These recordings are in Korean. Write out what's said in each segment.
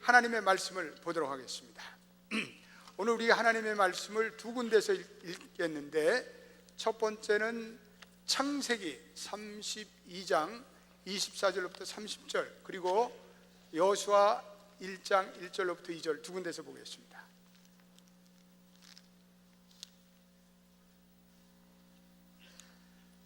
하나님의 말씀을 보도록 하겠습니다. 오늘 우리 하나님의 말씀을 두 군데서 읽겠는데, 첫 번째는 창세기 32장 24절로부터 30절, 그리고 여호수아 1장 1절로부터 2절 두 군데서 보겠습니다.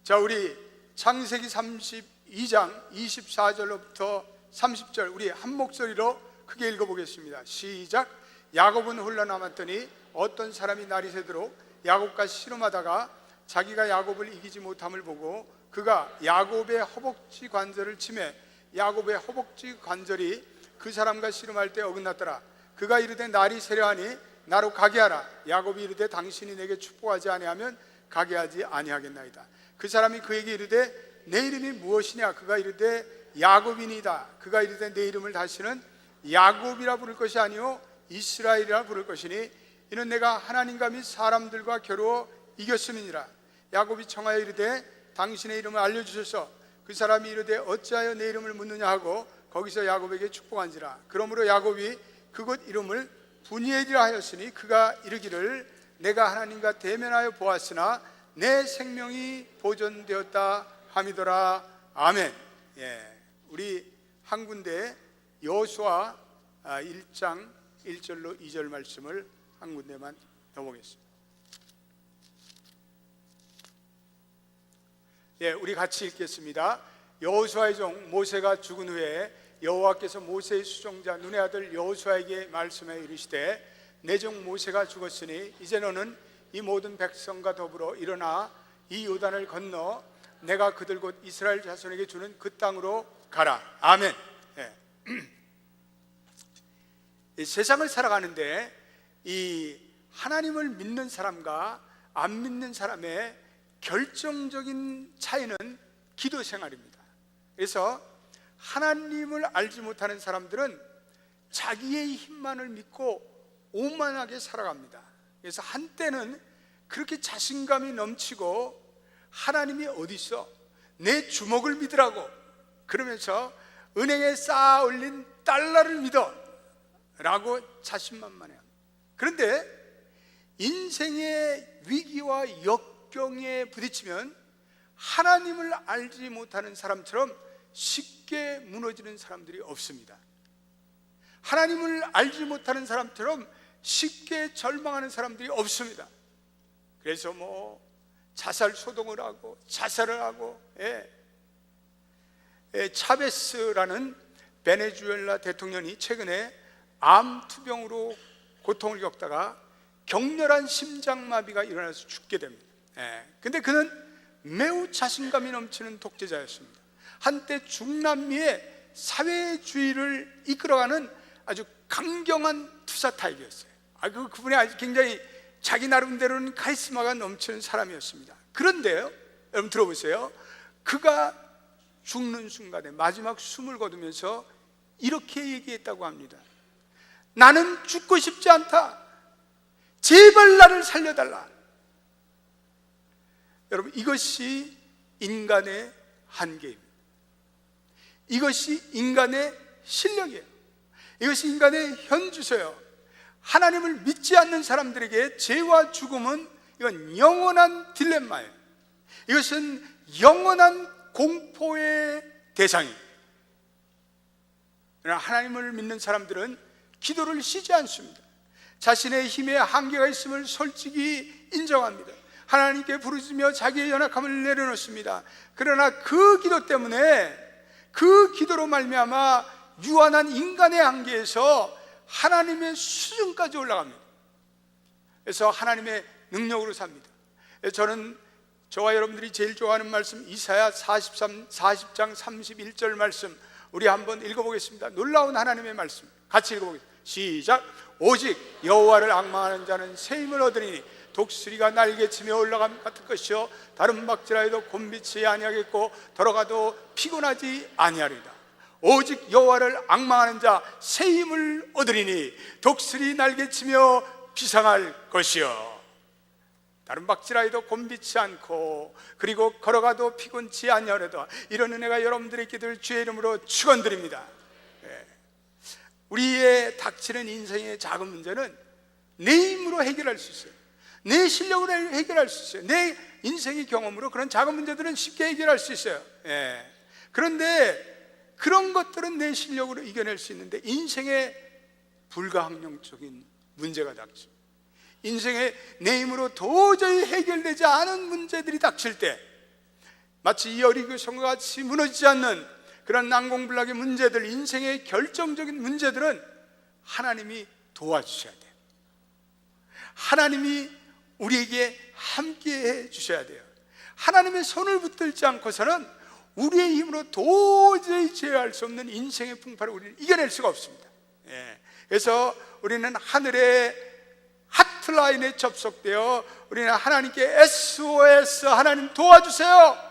자, 우리 창세기 32장 24절로부터 30절 우리 한 목소리로 크게 읽어보겠습니다. 시작. 야곱은 홀로 남았더니 어떤 사람이 날이 새도록 야곱과 씨름하다가 자기가 야곱을 이기지 못함을 보고 그가 야곱의 허벅지 관절을 치매 야곱의 허벅지 관절이 그 사람과 씨름할 때 어긋났더라. 그가 이르되 날이 새려하니 나로 가게 하라. 야곱이 이르되 당신이 내게 축복하지 아니하면 가게 하지 아니하겠나이다. 그 사람이 그에게 이르되 내 이름이 무엇이냐? 그가 이르되 야곱이니이다. 그가 이르되 내 이름을 다시는 야곱이라 부를 것이 아니요 이스라엘이라 부를 것이니 이는 내가 하나님과 및 사람들과 겨루어 이겼음이니라. 야곱이 청하여 이르되 당신의 이름을 알려주소서. 그 사람이 이르되 어찌하여 내 이름을 묻느냐 하고 거기서 야곱에게 축복한지라. 그러므로 야곱이 그곳 이름을 브니엘이라 하였으니 그가 이르기를 내가 하나님과 대면하여 보았으나 내 생명이 보존되었다 함이더라. 아멘. 우리 한 군데 여호수아 1장 1절로 2절 말씀을 한 군데만 넣어보겠습니다. 우리 같이 읽겠습니다. 여호수아의 종 모세가 죽은 후에 여호와께서 모세의 수종자 눈의 아들 여호수아에게 말씀해 이르시되 내 종 모세가 죽었으니 이제 너는 이 모든 백성과 더불어 일어나 이 요단을 건너 내가 그들 곧 이스라엘 자손에게 주는 그 땅으로 가라. 아멘. 세상을 살아가는데 이 하나님을 믿는 사람과 안 믿는 사람의 결정적인 차이는 기도 생활입니다. 그래서 하나님을 알지 못하는 사람들은 자기의 힘만을 믿고 오만하게 살아갑니다. 그래서 한때는 그렇게 자신감이 넘치고 하나님이 어디 있어? 내 주먹을 믿으라고 그러면서 은행에 쌓아 올린 달러를 믿어 라고 자신만만해요. 그런데 인생의 위기와 역경에 부딪히면 하나님을 알지 못하는 사람처럼 쉽게 무너지는 사람들이 없습니다. 하나님을 알지 못하는 사람처럼 쉽게 절망하는 사람들이 없습니다. 그래서 자살 소동을 하고 자살을 하고 차베스라는 베네수엘라 대통령이 최근에 암 투병으로 고통을 겪다가 격렬한 심장마비가 일어나서 죽게 됩니다. 근데 그는 매우 자신감이 넘치는 독재자였습니다. 한때 중남미의 사회주의를 이끌어가는 아주 강경한 투사 타입이었어요. 그분이 아주 굉장히 자기 나름대로는 카리스마가 넘치는 사람이었습니다. 그런데요, 여러분 들어보세요. 그가 죽는 순간에 마지막 숨을 거두면서 이렇게 얘기했다고 합니다. 나는 죽고 싶지 않다. 제발 나를 살려달라. 여러분, 이것이 인간의 한계입니다. 이것이 인간의 실력이에요. 이것이 인간의 현주소예요. 하나님을 믿지 않는 사람들에게 죄와 죽음은 이건 영원한 딜레마예요. 이것은 영원한 공포의 대상이에요. 그러나 하나님을 믿는 사람들은 기도를 쉬지 않습니다. 자신의 힘에 한계가 있음을 솔직히 인정합니다. 하나님께 부르짖으며 자기의 연약함을 내려놓습니다. 그러나 그 기도 때문에 그 기도로 말미암아 유한한 인간의 한계에서 하나님의 수준까지 올라갑니다. 그래서 하나님의 능력으로 삽니다. 저는 저와 여러분들이 제일 좋아하는 말씀 이사야 40장 31절 말씀 우리 한번 읽어보겠습니다. 놀라운 하나님의 말씀 같이 읽어보겠습니다. 시작. 오직 여호와를 앙망하는 자는 새 힘을 얻으리니 독수리가 날개치며 올라감 같을 것이요 다른 박질하여도 곤비치 아니하겠고 걸어가도 피곤하지 아니하리이다. 오직 여호와를 앙망하는 자 새 힘을 얻으리니 독수리 날개치며 비상할 것이요 다른 박질하여도 곤비치 않고 그리고 걸어가도 피곤치 아니하려다. 이런 은혜가 여러분들의 기도를 주의 이름으로 축원드립니다. 우리의 우리에게 닥치는 인생의 작은 문제는 내 힘으로 해결할 수 있어요. 내 실력으로 해결할 수 있어요. 내 인생의 경험으로 그런 작은 문제들은 쉽게 해결할 수 있어요. 그런데 그런 것들은 내 실력으로 이겨낼 수 있는데 인생의 불가항력적인 문제가 닥칩니다. 인생에 내 힘으로 도저히 해결되지 않은 문제들이 닥칠 때, 마치 이 여리고성과 같이 무너지지 않는 그런 난공불락의 문제들, 인생의 결정적인 문제들은 하나님이 도와주셔야 돼요. 하나님이 우리에게 함께해 주셔야 돼요. 하나님의 손을 붙들지 않고서는 우리의 힘으로 도저히 제어할 수 없는 인생의 풍파를 우리는 이겨낼 수가 없습니다. 그래서 우리는 하늘의 하트라인에 접속되어 우리는 하나님께 SOS, 하나님 도와주세요,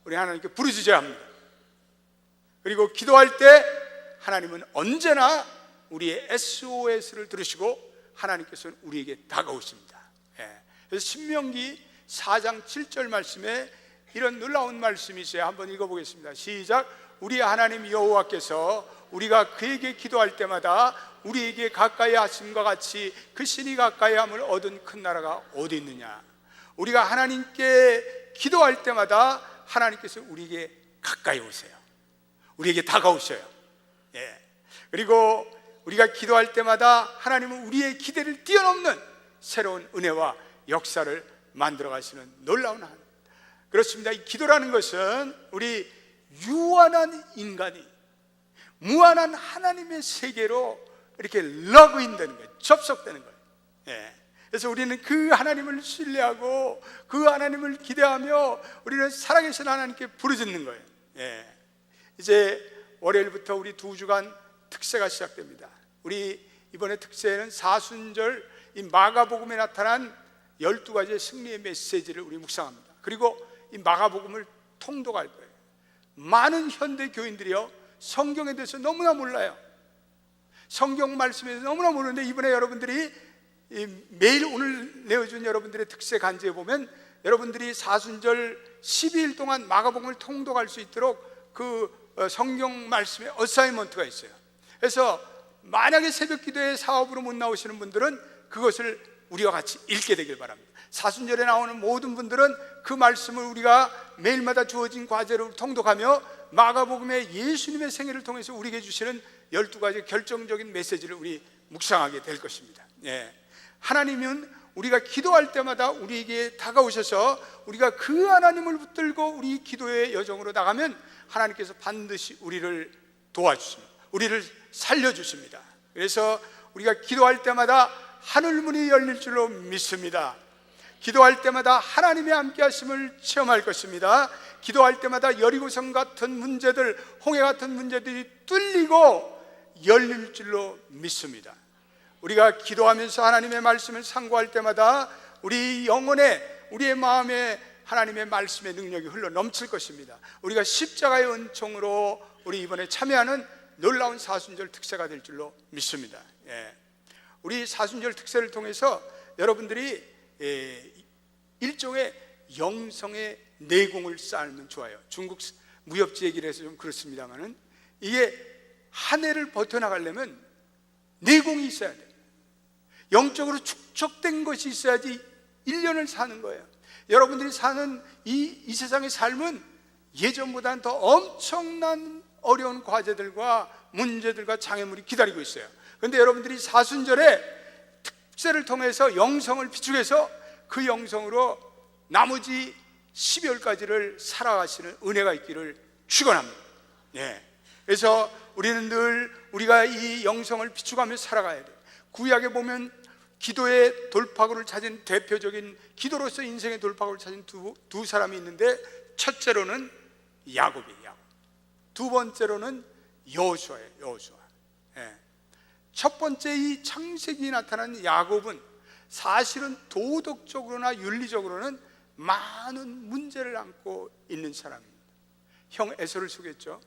우리 하나님께 부르짖어야 합니다. 그리고 기도할 때 하나님은 언제나 우리의 SOS를 들으시고 하나님께서는 우리에게 다가오십니다. 그래서 신명기 4장 7절 말씀에 이런 놀라운 말씀이 있어요. 한번 읽어보겠습니다. 시작. 우리 하나님 여호와께서 우리가 그에게 기도할 때마다 우리에게 가까이 하심과 같이 그 신이 가까이 함을 얻은 큰 나라가 어디 있느냐. 우리가 하나님께 기도할 때마다 하나님께서 우리에게 가까이 오세요. 우리에게 다가오셔요. 그리고 우리가 기도할 때마다 하나님은 우리의 기대를 뛰어넘는 새로운 은혜와 역사를 만들어 가시는 놀라운 하나님. 그렇습니다. 이 기도라는 것은 우리 유한한 인간이 무한한 하나님의 세계로 이렇게 러그인 되는 거예요. 접속되는 거예요. 그래서 우리는 그 하나님을 신뢰하고 그 하나님을 기대하며 우리는 살아계신 하나님께 부르짖는 거예요. 이제 월요일부터 우리 2주간 특세가 시작됩니다. 우리 이번에 특세는 사순절 이 마가복음에 나타난 12가지의 승리의 메시지를 우리 묵상합니다. 그리고 이 마가복음을 통독할 거예요. 많은 현대 교인들이요, 성경에 대해서 너무나 몰라요. 성경 말씀에 대해서 너무나 모르는데, 이번에 여러분들이 매일 오늘 내어준 여러분들의 특세 간지에 보면 여러분들이 사순절 12일 동안 마가복음을 통독할 수 있도록 그 성경 말씀에 어사이먼트가 있어요. 그래서 만약에 새벽 기도에 사업으로 못 나오시는 분들은 그것을 우리와 같이 읽게 되길 바랍니다. 사순절에 나오는 모든 분들은 그 말씀을 우리가 매일마다 주어진 과제로 통독하며 마가복음의 예수님의 생애를 통해서 우리에게 주시는 12가지 결정적인 메시지를 우리 묵상하게 될 것입니다. 하나님은 우리가 기도할 때마다 우리에게 다가오셔서 우리가 그 하나님을 붙들고 우리 기도의 여정으로 나가면 하나님께서 반드시 우리를 도와주십니다. 우리를 살려주십니다. 그래서 우리가 기도할 때마다 하늘문이 열릴 줄로 믿습니다. 기도할 때마다 하나님의 함께 하심을 체험할 것입니다. 기도할 때마다 여리고성 같은 문제들, 홍해 같은 문제들이 뚫리고 열릴 줄로 믿습니다. 우리가 기도하면서 하나님의 말씀을 상고할 때마다 우리 영혼에, 우리의 마음에 하나님의 말씀의 능력이 흘러 넘칠 것입니다. 우리가 십자가의 은총으로 우리 이번에 참여하는 놀라운 사순절 특세가 될 줄로 믿습니다. 우리 사순절 특세를 통해서 여러분들이 일종의 영성의 내공을 쌓으면 좋아요. 중국 무협지 얘기를 해서 좀 그렇습니다만은 이게 한 해를 버텨나가려면 내공이 있어야 돼요. 영적으로 축적된 것이 있어야지 1년을 사는 거예요. 여러분들이 사는 이 세상의 삶은 예전보다는 더 엄청난 어려운 과제들과 문제들과 장애물이 기다리고 있어요. 그런데 여러분들이 사순절에 특세를 통해서 영성을 비축해서 그 영성으로 나머지 12월까지를 살아가시는 은혜가 있기를 축원합니다. 그래서 우리는 늘 우리가 이 영성을 비축하며 살아가야 돼요. 구약에 보면 기도의 돌파구를 찾은 대표적인, 기도로서 인생의 돌파구를 찾은 두 사람이 있는데, 첫째로는 야곱이에요. 두 번째로는 여호수아예요. 여호수아. 첫 번째 이 창세기에 나타난 야곱은 사실은 도덕적으로나 윤리적으로는 많은 문제를 안고 있는 사람입니다. 형 에서를 속였죠.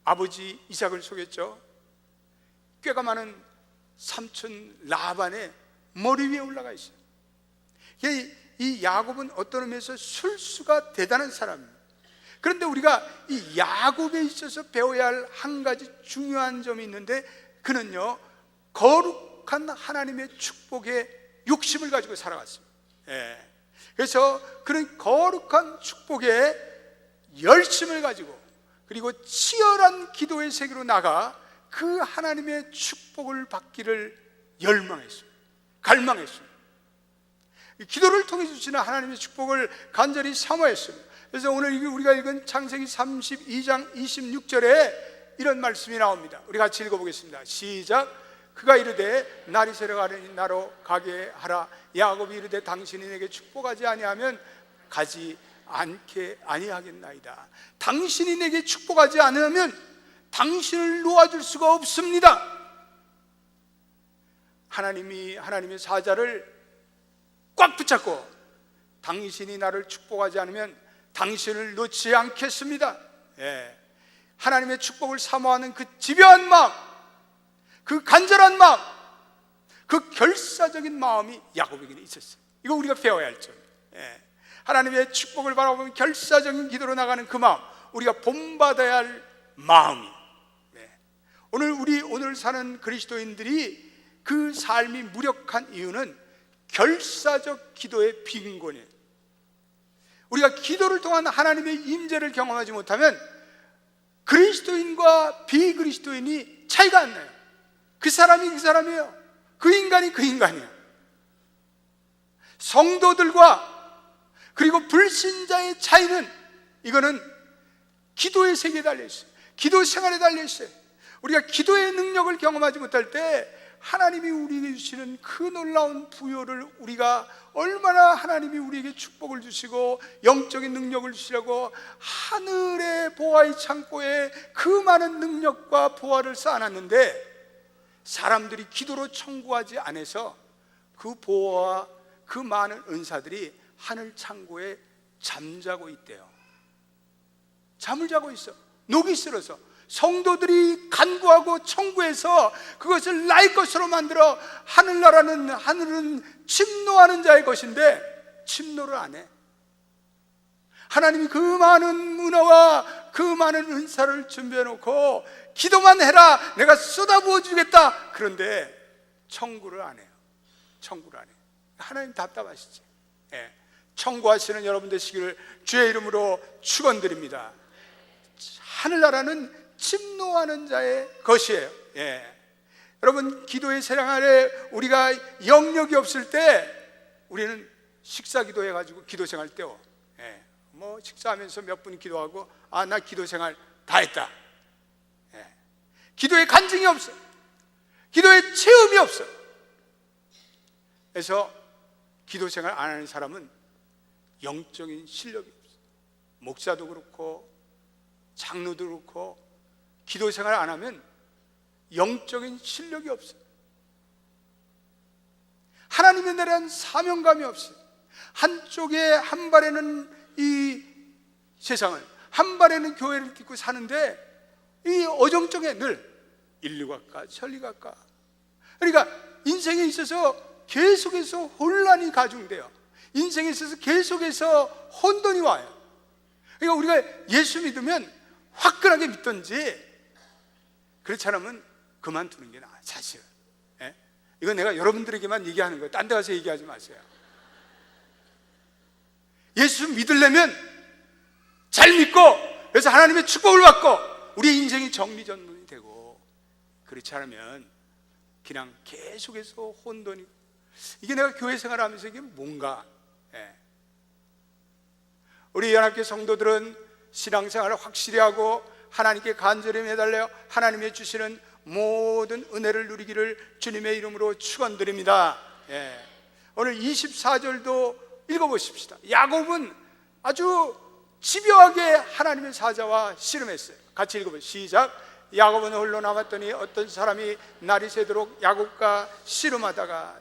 아버지 이삭을 속였죠. 꾀가 많은 삼촌 라반의 머리 위에 올라가 있어요. 이 야곱은 어떤 의미에서 술수가 대단한 사람입니다. 그런데 우리가 이 야곱에 있어서 배워야 할 한 가지 중요한 점이 있는데, 그는요 거룩한 하나님의 축복에 욕심을 가지고 살아갔습니다. 그래서 그는 거룩한 축복에 열심을 가지고 그리고 치열한 기도의 세계로 나가 그 하나님의 축복을 받기를 열망했습니다. 갈망했습니다. 기도를 통해 주시는 하나님의 축복을 간절히 사모했습니다. 그래서 오늘 우리가 읽은 창세기 32장 26절에 이런 말씀이 나옵니다. 우리 같이 읽어보겠습니다. 시작. 그가 이르되 날이 새려가려니 나로 가게 하라. 야곱이 이르되 당신이 내게 축복하지 아니하면 가지 않게 아니하겠나이다. 당신이 내게 축복하지 않으면 당신을 놓아줄 수가 없습니다. 하나님이 하나님의 사자를 꽉 붙잡고 당신이 나를 축복하지 않으면 당신을 놓지 않겠습니다. 하나님의 축복을 사모하는 그 집요한 마음, 그 간절한 마음, 그 결사적인 마음이 야곱에게는 있었어요. 이거 우리가 배워야 할 점이에요. 하나님의 축복을 바라보면 결사적인 기도로 나가는 그 마음, 우리가 본받아야 할 마음이. 오늘 사는 그리스도인들이 그 삶이 무력한 이유는 결사적 기도의 빈곤이에요. 우리가 기도를 통한 하나님의 임재를 경험하지 못하면 그리스도인과 비그리스도인이 차이가 안 나요. 그 사람이 그 사람이에요. 그 인간이 그 인간이에요. 성도들과 그리고 불신자의 차이는 이거는 기도의 세계에 달려있어요. 기도 생활에 달려있어요. 우리가 기도의 능력을 경험하지 못할 때 하나님이 우리에게 주시는 그 놀라운 부여를 우리가 얼마나 하나님이 우리에게 축복을 주시고 영적인 능력을 주시려고 하늘의 보화의 창고에 그 많은 능력과 보화를 쌓아놨는데 사람들이 기도로 청구하지 않아서 그 보화와 그 많은 은사들이 하늘 창고에 잠자고 있대요. 잠을 자고 있어. 녹이 슬어서 성도들이 간구하고 청구해서 그것을 나의 것으로 만들어 하늘은 침노하는 자의 것인데 침노를 안 해. 하나님이 그 많은 은혜와 그 많은 은사를 준비해 놓고 기도만 해라, 내가 쏟아부어 주겠다. 그런데 청구를 안 해요. 청구를 안 해요. 하나님 답답하시지. 청구하시는 여러분 되시기를 주의 이름으로 축원드립니다. 하늘나라는 침노하는 자의 것이에요. 여러분, 기도의 생활에 우리가 영역이 없을 때 우리는 식사 기도해가지고 기도 생활 때워. 뭐 식사하면서 몇 분 기도하고 나 기도 생활 다 했다. 기도의 간증이 없어. 기도의 체험이 없어. 그래서 기도 생활 안 하는 사람은 영적인 실력이 없어. 목사도 그렇고 장로도 그렇고 기도 생활 안 하면 영적인 실력이 없어요. 하나님에 대한 사명감이 없어요. 한쪽에 한 발에는 이 세상을, 한 발에는 교회를 딛고 사는데 이 어정쩡해. 늘 일리 갈까 천리 갈까. 그러니까 인생에 있어서 계속해서 혼란이 가중돼요. 인생에 있어서 계속해서 혼돈이 와요. 그러니까 우리가 예수 믿으면 화끈하게 믿든지 그렇지 않으면 그만두는 게 나아요. 사실은. 이건 내가 여러분들에게만 얘기하는 거예요. 딴 데 가서 얘기하지 마세요. 예수 믿으려면 잘 믿고 그래서 하나님의 축복을 받고 우리의 인생이 정리전론이 되고, 그렇지 않으면 그냥 계속해서 혼돈이. 이게 내가 교회 생활하면서 이게 뭔가. 우리 연합교 성도들은 신앙생활을 확실히 하고 하나님께 간절히 매달려 하나님의 주시는 모든 은혜를 누리기를 주님의 이름으로 축원드립니다. 오늘 24절도 읽어보십시다. 야곱은 아주 집요하게 하나님의 사자와 씨름했어요. 같이 읽어보세요. 시작. 야곱은 홀로 남았더니 어떤 사람이 날이 새도록 야곱과 씨름하다가,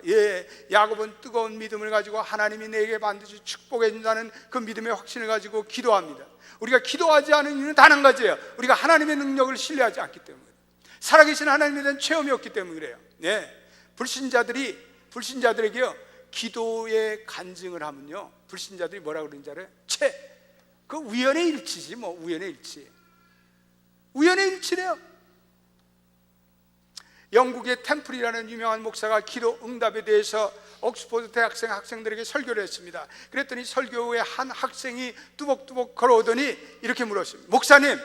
야곱은 뜨거운 믿음을 가지고 하나님이 내게 반드시 축복해 준다는 그 믿음의 확신을 가지고 기도합니다. 우리가 기도하지 않은 이유는 단 한 가지예요. 우리가 하나님의 능력을 신뢰하지 않기 때문에, 살아계신 하나님에 대한 체험이 없기 때문에 그래요. 불신자들에게요, 기도의 간증을 하면요, 불신자들이 뭐라 그러는지 알아요? 그 우연의 일치지, 우연의 일치. 우연의 일치래요. 영국의 템플이라는 유명한 목사가 기도 응답에 대해서 옥스퍼드 대학생 학생들에게 설교를 했습니다. 그랬더니 설교 후에 한 학생이 뚜벅뚜벅 걸어오더니 이렇게 물었습니다. 목사님,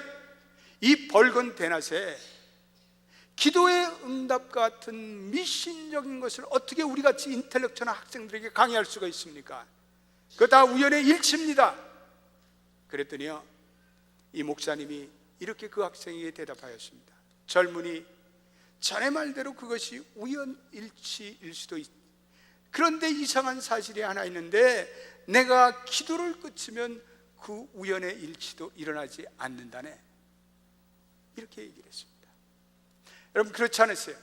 이 벌건 대낮에 기도의 응답 같은 미신적인 것을 어떻게 우리같이 인텔렉츄얼한 학생들에게 강의할 수가 있습니까? 그거 다 우연의 일치입니다. 그랬더니요, 이 목사님이 이렇게 그 학생에게 대답하였습니다. 젊은이, 자네 말대로 그것이 우연일치일 수도 있다. 그런데 이상한 사실이 하나 있는데 내가 기도를 끝이면 그 우연의 일치도 일어나지 않는다네. 이렇게 얘기를 했습니다. 여러분, 그렇지 않으세요?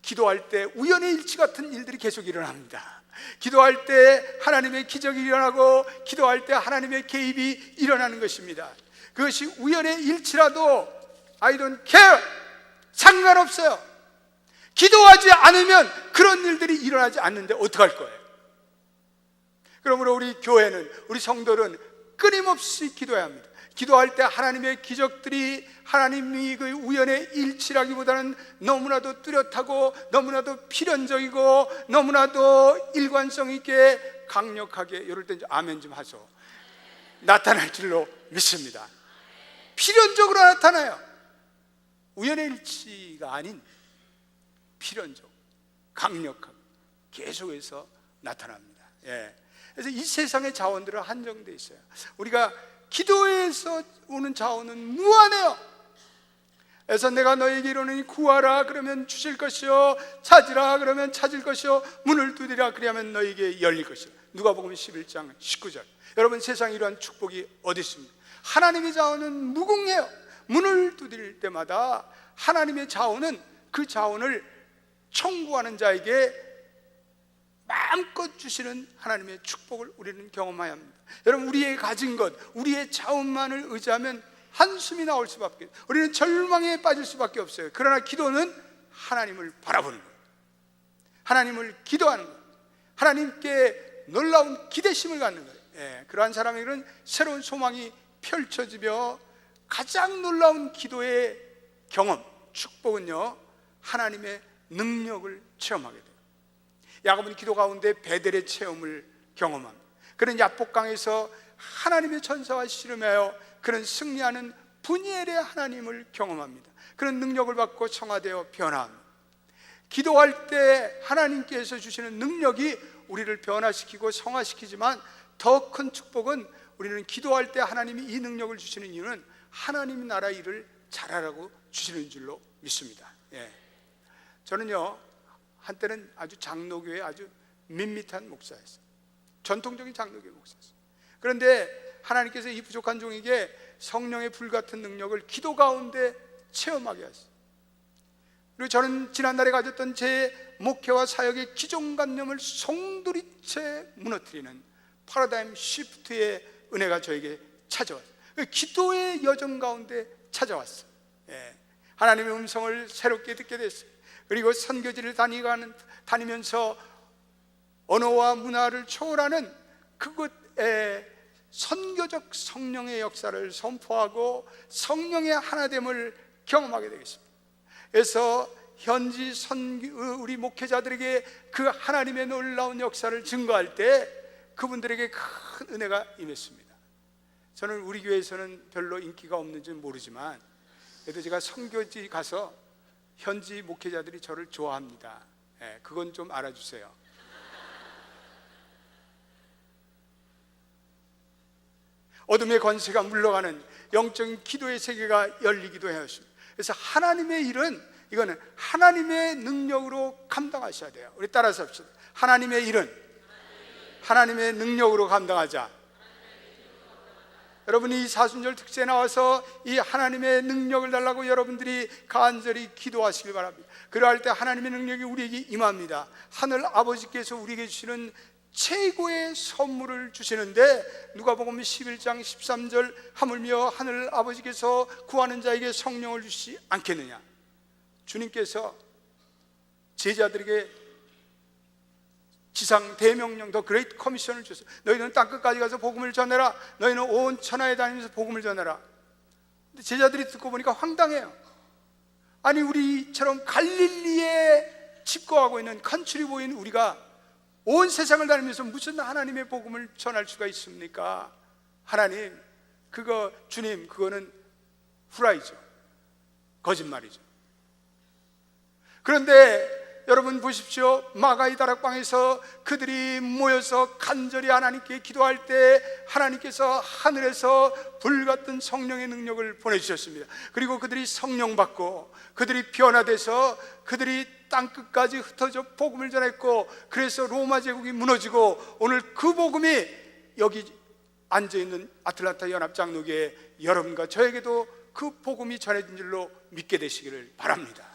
기도할 때 우연의 일치 같은 일들이 계속 일어납니다. 기도할 때 하나님의 기적이 일어나고 기도할 때 하나님의 개입이 일어나는 것입니다. 그것이 우연의 일치라도 I don't care, 상관없어요. 기도하지 않으면 그런 일들이 일어나지 않는데 어떡할 거예요? 그러므로 우리 교회는, 우리 성도는 끊임없이 기도해야 합니다. 기도할 때 하나님의 기적들이 하나님이 그 우연의 일치라기보다는 너무나도 뚜렷하고 너무나도 필연적이고 너무나도 일관성 있게 강력하게, 이럴 때 아멘 좀 하소, 나타날 줄로 믿습니다. 필연적으로 나타나요. 우연의 일치가 아닌 필연적, 강력하고 계속해서 나타납니다. 그래서 이 세상의 자원들은 한정되어 있어요. 우리가 기도에서 오는 자원은 무한해요. 그래서 내가 너에게 이르노니 구하라 그러면 주실 것이요, 찾으라 그러면 찾을 것이요, 문을 두드리라 그러면 너에게 열릴 것이요. 누가복음 11장 19절. 여러분, 세상에 이러한 축복이 어디 있습니까? 하나님의 자원은 무궁해요. 문을 두드릴 때마다 하나님의 자원은 그 자원을 청구하는 자에게 마음껏 주시는 하나님의 축복을 우리는 경험해야 합니다. 여러분, 우리의 가진 것, 우리의 자원만을 의지하면 한숨이 나올 수밖에, 우리는 절망에 빠질 수밖에 없어요. 그러나 기도는 하나님을 바라보는 거예요. 하나님을 기도하는 거예요. 하나님께 놀라운 기대심을 갖는 거예요. 그러한 사람에게는 새로운 소망이 펼쳐지며 가장 놀라운 기도의 경험, 축복은요, 하나님의 능력을 체험하게 돼요. 야곱은 기도 가운데 베델의 체험을 경험합니다. 그는 야복강에서 하나님의 천사와 씨름하여 그는 승리하는 분이엘의 하나님을 경험합니다. 그는 능력을 받고 성화되어 변화합니다. 기도할 때 하나님께서 주시는 능력이 우리를 변화시키고 성화시키지만 더 큰 축복은, 우리는 기도할 때 하나님이 이 능력을 주시는 이유는 하나님 나라 일을 잘하라고 주시는 줄로 믿습니다. 저는요, 한때는 아주 장로교회 아주 밋밋한 목사였어요. 전통적인 장로교회 목사였어요. 그런데 하나님께서 이 부족한 종에게 성령의 불같은 능력을 기도 가운데 체험하게 하셨어요. 그리고 저는 지난달에 가졌던 제 목회와 사역의 기존관념을 송두리째 무너뜨리는 파라다임 시프트의 은혜가 저에게 찾아왔어요. 기도의 여정 가운데 찾아왔어요. 하나님의 음성을 새롭게 듣게 됐어요. 그리고 선교지를 다니면서 언어와 문화를 초월하는 그곳에 선교적 성령의 역사를 선포하고 성령의 하나됨을 경험하게 되겠습니다. 그래서 현지 우리 목회자들에게 그 하나님의 놀라운 역사를 증거할 때 그분들에게 큰 은혜가 임했습니다. 저는 우리 교회에서는 별로 인기가 없는지 모르지만 그래도 제가 선교지 가서 현지 목회자들이 저를 좋아합니다. 그건 좀 알아주세요. 어둠의 권세가 물러가는 영적인 기도의 세계가 열리기도 하였습니다. 그래서 하나님의 일은, 이거는 하나님의 능력으로 감당하셔야 돼요. 우리 따라서 합시다. 하나님의 일은 하나님의 능력으로 감당하자. 여러분이 이 사순절 특세에 나와서 이 하나님의 능력을 달라고 여러분들이 간절히 기도하시길 바랍니다. 그러할 때 하나님의 능력이 우리에게 임합니다. 하늘 아버지께서 우리에게 주시는 최고의 선물을 주시는데, 누가복음 11장 13절, 하물며 하늘 아버지께서 구하는 자에게 성령을 주시지 않겠느냐. 주님께서 제자들에게 지상 대명령, 더 그레이트 커미션을 줬어요. 너희는 땅끝까지 가서 복음을 전해라. 너희는 온 천하에 다니면서 복음을 전해라. 근데 제자들이 듣고 보니까 황당해요. 아니 우리처럼 갈릴리에 집거하고 있는 컨트리보인 우리가 온 세상을 다니면서 무슨 하나님의 복음을 전할 수가 있습니까? 하나님, 그거 주님, 그거는 후라이죠. 거짓말이죠. 그런데 여러분 보십시오. 마가의 다락방에서 그들이 모여서 간절히 하나님께 기도할 때 하나님께서 하늘에서 불같은 성령의 능력을 보내주셨습니다. 그리고 그들이 성령 받고 그들이 변화돼서 그들이 땅끝까지 흩어져 복음을 전했고, 그래서 로마 제국이 무너지고 오늘 그 복음이 여기 앉아있는 아틀란타 연합장로교회 여러분과 저에게도 그 복음이 전해진 줄로 믿게 되시기를 바랍니다.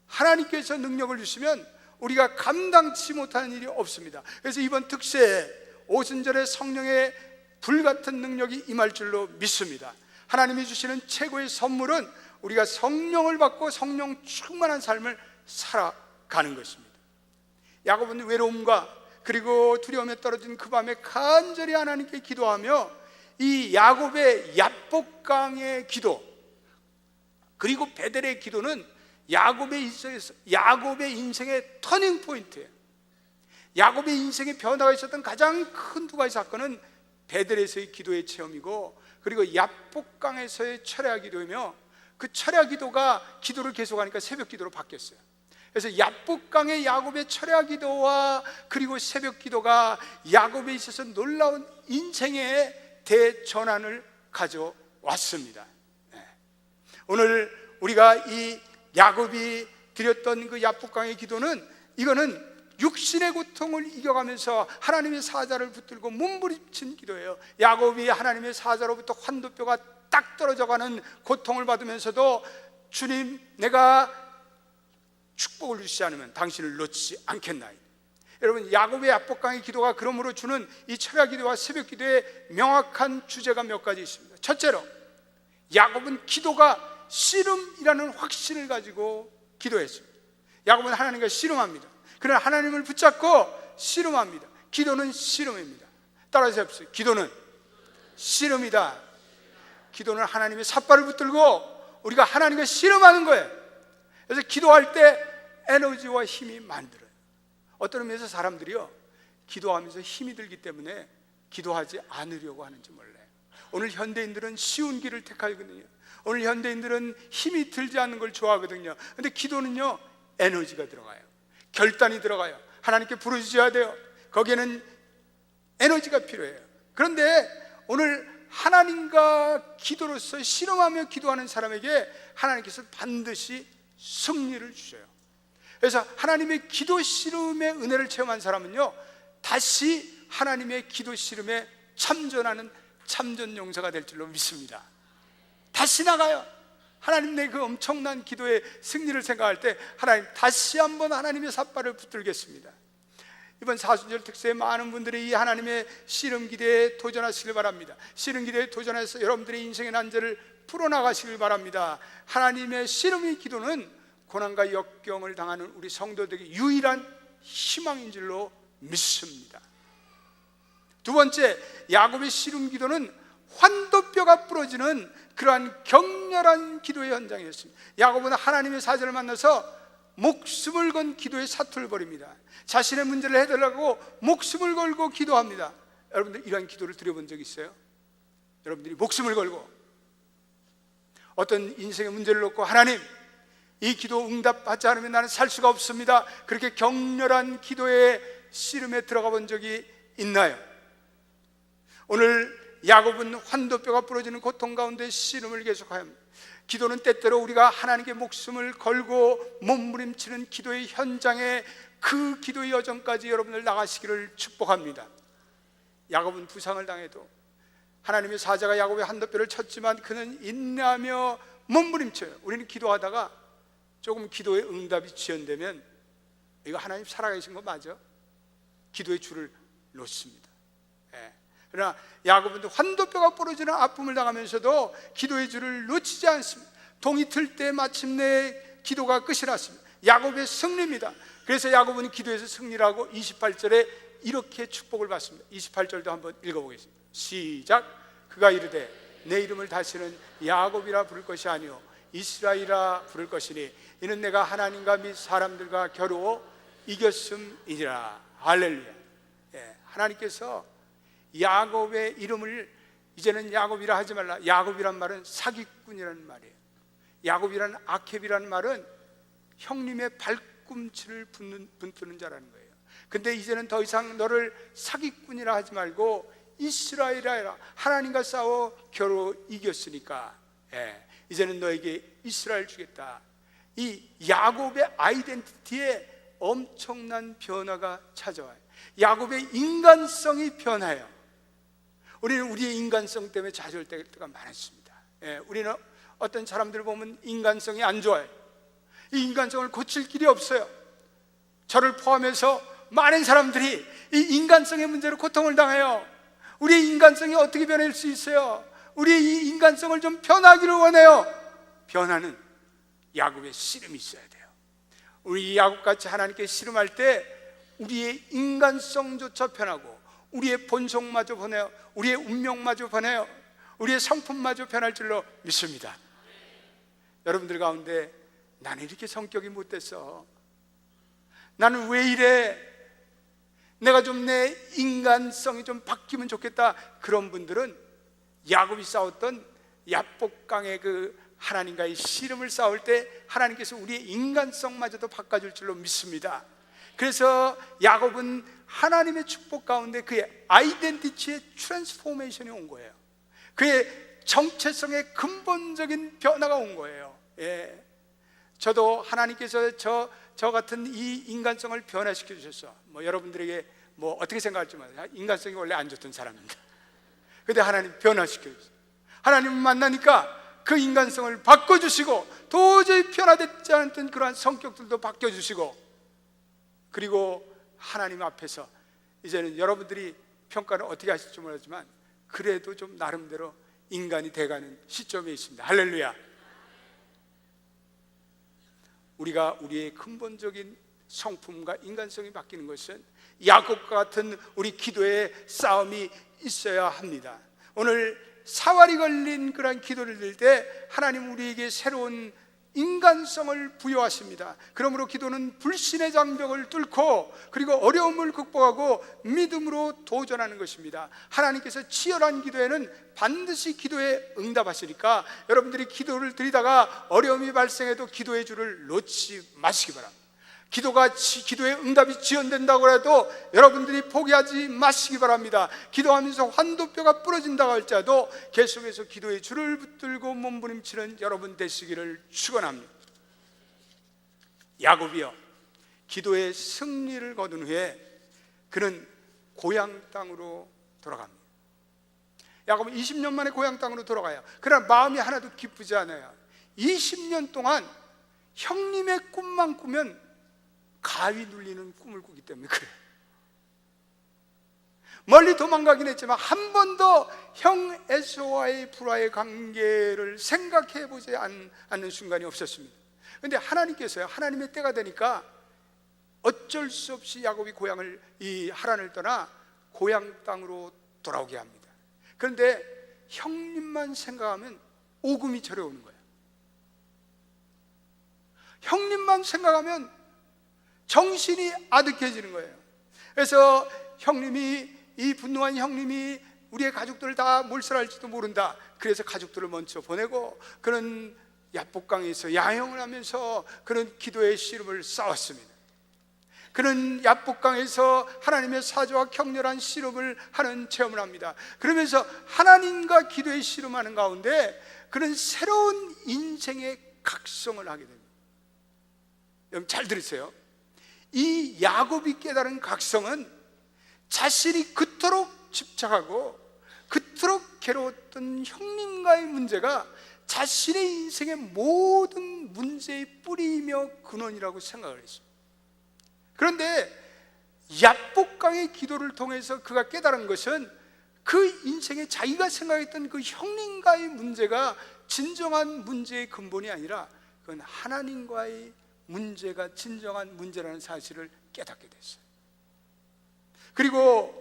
하나님께서 능력을 주시면 우리가 감당치 못하는 일이 없습니다. 그래서 이번 특세에 오순절에 성령의 불같은 능력이 임할 줄로 믿습니다. 하나님이 주시는 최고의 선물은 우리가 성령을 받고 성령 충만한 삶을 살아가는 것입니다. 야곱은 외로움과 그리고 두려움에 떨어진 그 밤에 간절히 하나님께 기도하며 이 야곱의 야복강의 기도 그리고 베델의 기도는 야곱의 인생의 터닝 포인트예요. 야곱의 인생의 변화가 있었던 가장 큰 두 가지 사건은 베델에서의 기도의 체험이고, 그리고 야복강에서의 철야 기도이며, 그 철야 기도가 기도를 계속하니까 새벽 기도로 바뀌었어요. 그래서 야복강의 야곱의 철야 기도와 그리고 새벽 기도가 야곱에 있어서 놀라운 인생의 대전환을 가져왔습니다. 오늘 우리가 이 야곱이 드렸던 그 야복강의 기도는, 이거는 육신의 고통을 이겨가면서 하나님의 사자를 붙들고 몸부림친 기도예요. 야곱이 하나님의 사자로부터 환도뼈가 딱 떨어져가는 고통을 받으면서도 주님, 내가 축복을 주시지 않으면 당신을 놓치지 않겠나이다. 여러분, 야곱의 야복강의 기도가 그러므로 주는 이 철야 기도와 새벽 기도의 명확한 주제가 몇 가지 있습니다. 첫째로, 야곱은 기도가 씨름이라는 확신을 가지고 기도했습니다. 야곱은 하나님과 씨름합니다. 그러나 하나님을 붙잡고 씨름합니다. 기도는 씨름입니다. 따라서 해보세요. 기도는 씨름이다. 기도는 하나님의 삿발을 붙들고 우리가 하나님과 씨름하는 거예요. 그래서 기도할 때 에너지와 힘이 만들어요. 어떤 의미에서 사람들이요, 기도하면서 힘이 들기 때문에 기도하지 않으려고 하는지 몰라요. 오늘 현대인들은 쉬운 길을 택하거든요. 오늘 현대인들은 힘이 들지 않는 걸 좋아하거든요. 근데 기도는요, 에너지가 들어가요. 결단이 들어가요. 하나님께 부르짖어야 돼요. 거기에는 에너지가 필요해요. 그런데 오늘 하나님과 기도로서 씨름하며 기도하는 사람에게 하나님께서 반드시 승리를 주셔요. 그래서 하나님의 기도 씨름의 은혜를 체험한 사람은요, 다시 하나님의 기도 씨름에 참전하는 참전 용사가 될 줄로 믿습니다. 다시 나가요. 하나님, 내 그 엄청난 기도의 승리를 생각할 때 하나님, 다시 한번 하나님의 삿발을 붙들겠습니다. 이번 사순절 특세에 많은 분들이 이 하나님의 씨름 기도에 도전하시길 바랍니다. 씨름 기도에 도전해서 여러분들의 인생의 난제를 풀어나가시길 바랍니다. 하나님의 씨름의 기도는 고난과 역경을 당하는 우리 성도들에게 유일한 희망인 줄로 믿습니다. 두 번째, 야곱의 씨름 기도는 환도뼈가 부러지는 그러한 격렬한 기도의 현장이었습니다. 야곱은 하나님의 사자를 만나서 목숨을 건 기도의 사투를 벌입니다. 자신의 문제를 해결하려고 목숨을 걸고 기도합니다. 여러분들 이러한 기도를 드려본 적 있어요? 여러분들이 목숨을 걸고 어떤 인생의 문제를 놓고, 하나님, 이 기도 응답받지 않으면 나는 살 수가 없습니다, 그렇게 격렬한 기도의 씨름에 들어가 본 적이 있나요? 오늘 야곱은 환도뼈가 부러지는 고통 가운데 씨름을 계속하여 합니다. 기도는 때때로 우리가 하나님께 목숨을 걸고 몸부림치는 기도의 현장에, 그 기도의 여정까지 여러분들 나가시기를 축복합니다. 야곱은 부상을 당해도 하나님의 사자가 야곱의 환도뼈를 쳤지만 그는 인내하며 몸부림쳐요. 우리는 기도하다가 조금 기도의 응답이 지연되면, 이거 하나님 살아계신 거 맞아? 기도의 줄을 놓습니다. 그러나 야곱은 환도뼈가 부러지는 아픔을 당하면서도 기도의 줄을 놓치지 않습니다. 동이 틀 때 마침내 기도가 끝이 났습니다. 야곱의 승리입니다. 그래서 야곱은 기도에서 승리를 하고 28절에 이렇게 축복을 받습니다. 28절도 한번 읽어보겠습니다. 시작. 그가 이르되 내 이름을 다시는 야곱이라 부를 것이 아니요 이스라엘이라 부를 것이니 이는 내가 하나님과 및 사람들과 겨루어 이겼음이니라. 할렐루야. 하나님께서 야곱의 이름을 이제는 야곱이라 하지 말라. 야곱이란 말은 사기꾼이라는 말이에요. 야곱이라는 아켑이라는 말은 형님의 발꿈치를 붙드는 자라는 거예요. 근데 이제는 더 이상 너를 사기꾼이라 하지 말고 이스라엘이라 해라. 하나님과 싸워 겨루 이겼으니까 이제는 너에게 이스라엘 주겠다. 이 야곱의 아이덴티티에 엄청난 변화가 찾아와요. 야곱의 인간성이 변해요. 우리는 우리의 인간성 때문에 좌절될 때가 많았습니다. 우리는 어떤 사람들을 보면 인간성이 안 좋아요. 이 인간성을 고칠 길이 없어요. 저를 포함해서 많은 사람들이 이 인간성의 문제로 고통을 당해요. 우리의 인간성이 어떻게 변할 수 있어요? 우리의 이 인간성을 좀 변하기를 원해요. 변화는 야곱의 씨름이 있어야 돼요. 우리 야곱같이 하나님께 씨름할 때 우리의 인간성조차 변하고 우리의 본성마저 변해요. 우리의 운명마저 변해요. 우리의 성품마저 변할 줄로 믿습니다. 여러분들 가운데 나는 이렇게 성격이 못됐어, 나는 왜 이래, 내가 좀 내 인간성이 좀 바뀌면 좋겠다, 그런 분들은 야곱이 싸웠던 야복강의 그 하나님과의 씨름을 싸울 때 하나님께서 우리의 인간성마저도 바꿔줄 줄로 믿습니다. 그래서 야곱은 하나님의 축복 가운데 그의 아이덴티티의 트랜스포메이션이 온 거예요. 그의 정체성의 근본적인 변화가 온 거예요. 저도 하나님께서 저 같은 이 인간성을 변화시켜 주셨어. 여러분들에게 어떻게 생각할지 몰라요. 인간성이 원래 안 좋던 사람입니다. 근데 하나님 변화시켜 주셨어요. 하나님을 만나니까 그 인간성을 바꿔주시고 도저히 변화되지 않던 그러한 성격들도 바뀌어주시고, 그리고 하나님 앞에서 이제는 여러분들이 평가를 어떻게 하실지 모르지만 그래도 좀 나름대로 인간이 돼가는 시점에 있습니다. 할렐루야. 우리가 우리의 근본적인 성품과 인간성이 바뀌는 것은 야곱과 같은 우리 기도의 싸움이 있어야 합니다. 오늘 사활이 걸린 그런 기도를 드릴 때 하나님 우리에게 새로운 인간성을 부여하십니다. 그러므로 기도는 불신의 장벽을 뚫고 그리고 어려움을 극복하고 믿음으로 도전하는 것입니다. 하나님께서 치열한 기도에는 반드시 기도에 응답하시니까 여러분들이 기도를 드리다가 어려움이 발생해도 기도의 줄을 놓지 마시기 바랍니다. 기도의 응답이 지연된다고 해도 여러분들이 포기하지 마시기 바랍니다. 기도하면서 환도뼈가 부러진다고 할지라도 계속해서 기도의 줄을 붙들고 몸부림치는 여러분 되시기를 축원합니다. 야곱이요, 기도의 승리를 거둔 후에 그는 고향 땅으로 돌아갑니다. 야곱은 20년 만에 고향 땅으로 돌아가요. 그러나 마음이 하나도 기쁘지 않아요. 20년 동안 형님의 꿈만 꾸면 가위 눌리는 꿈을 꾸기 때문에 그래요. 멀리 도망가긴 했지만 한 번도 형 에서와의 불화의 관계를 생각해 보지 않는 순간이 없었습니다. 그런데 하나님께서요, 하나님의 때가 되니까 어쩔 수 없이 야곱이 이 하란을 떠나 고향 땅으로 돌아오게 합니다. 그런데 형님만 생각하면 오금이 저려오는 거예요. 형님만 생각하면 정신이 아득해지는 거예요. 그래서 이 분노한 형님이 우리의 가족들을 다 몰살할지도 모른다. 그래서 가족들을 먼저 보내고 그런 야복강에서 야영을 하면서 그런 기도의 씨름을 싸웠습니다. 그는 야복강에서 하나님의 사조와 격렬한 씨름을 하는 체험을 합니다. 그러면서 하나님과 기도의 씨름하는 가운데 그는 새로운 인생의 각성을 하게 됩니다. 여러분 잘 들으세요. 이 야곱이 깨달은 각성은 자신이 그토록 집착하고 그토록 괴로웠던 형님과의 문제가 자신의 인생의 모든 문제의 뿌리이며 근원이라고 생각을 했습니다. 그런데 야복강의 기도를 통해서 그가 깨달은 것은 그 인생에 자기가 생각했던 그 형님과의 문제가 진정한 문제의 근본이 아니라 그건 하나님과의 문제가 진정한 문제라는 사실을 깨닫게 됐어요. 그리고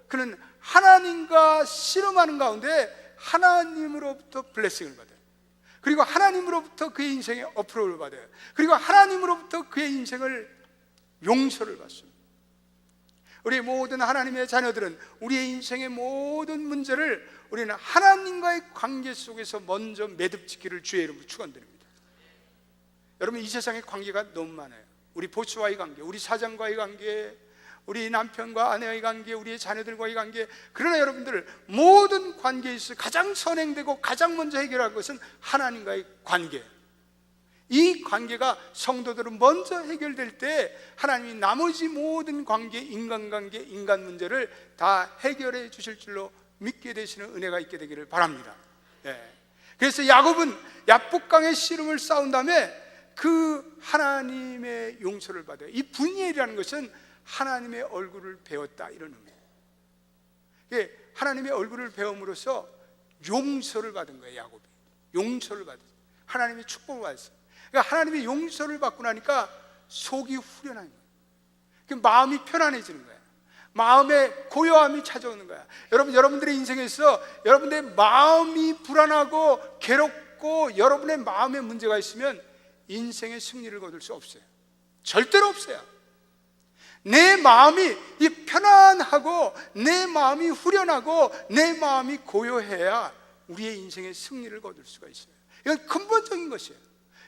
그는 하나님과 씨름하는 가운데 하나님으로부터 블레싱을 받아요. 그리고 하나님으로부터 그의 인생에 어프로를 받아요. 그리고 하나님으로부터 그의 인생을 용서를 받습니다. 우리 모든 하나님의 자녀들은 우리의 인생의 모든 문제를 우리는 하나님과의 관계 속에서 먼저 매듭짓기를 주의 이름으로 축원드립니다. 여러분, 이 세상에 관계가 너무 많아요. 우리 보스와의 관계, 우리 사장과의 관계, 우리 남편과 아내와의 관계, 우리의 자녀들과의 관계. 그러나 여러분들, 모든 관계에 있어 가장 선행되고 가장 먼저 해결할 것은 하나님과의 관계. 이 관계가 성도들은 먼저 해결될 때 하나님이 나머지 모든 관계, 인간관계, 인간 문제를 다 해결해 주실 줄로 믿게 되시는 은혜가 있게 되기를 바랍니다. 그래서 야곱은 야복강의 씨름을 싸운 다음에 그 하나님의 용서를 받아요. 이 분이엘이라는 것은 하나님의 얼굴을 배웠다, 이런 의미예요. 하나님의 얼굴을 배움으로써 용서를 받은 거예요. 야곱이 용서를 받았어요. 하나님의 축복을 받았어요. 그러니까 하나님의 용서를 받고 나니까 속이 후련한 거예요. 마음이 편안해지는 거예요. 마음에 고요함이 찾아오는 거야. 여러분들의 인생에서 여러분들의 마음이 불안하고 괴롭고 여러분의 마음에 문제가 있으면 인생의 승리를 거둘 수 없어요. 절대로 없어요. 내 마음이 편안하고 내 마음이 후련하고 내 마음이 고요해야 우리의 인생의 승리를 거둘 수가 있어요. 이건 근본적인 것이에요.